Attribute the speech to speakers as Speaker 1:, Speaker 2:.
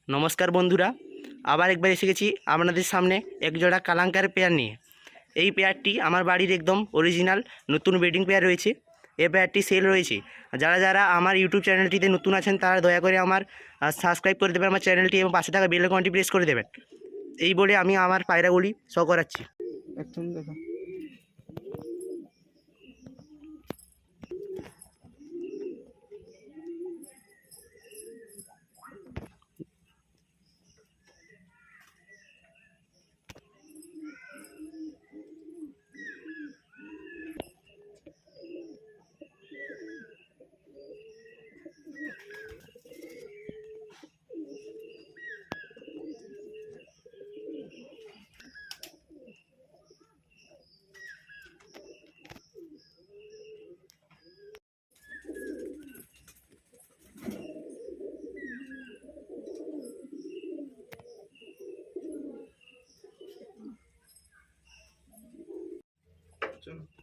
Speaker 1: নমস্কার বন্ধুরা, আবার একবার এসে গেছি আপনাদের সামনে একজোড়া কালাঙ্কার পেয়ার নিয়ে। এই পেয়ারটি আমার বাড়ির একদম অরিজিনাল নতুন ব্রিডিং পেয়ার রয়েছে। এই পেয়ারটি সেল রয়েছে। যারা যারা আমার ইউটিউব চ্যানেলটিতে নতুন আছেন তারা দয়া করে আমার সাবস্ক্রাইব করে দেবেন আমার চ্যানেলটি এবং পাশে থাকা বেল আইকনটি প্রেস করে দেবেন। এই বলে আমি আমার পায়রাগুলি শো করাচ্ছি।
Speaker 2: একদম দেখো। চলো।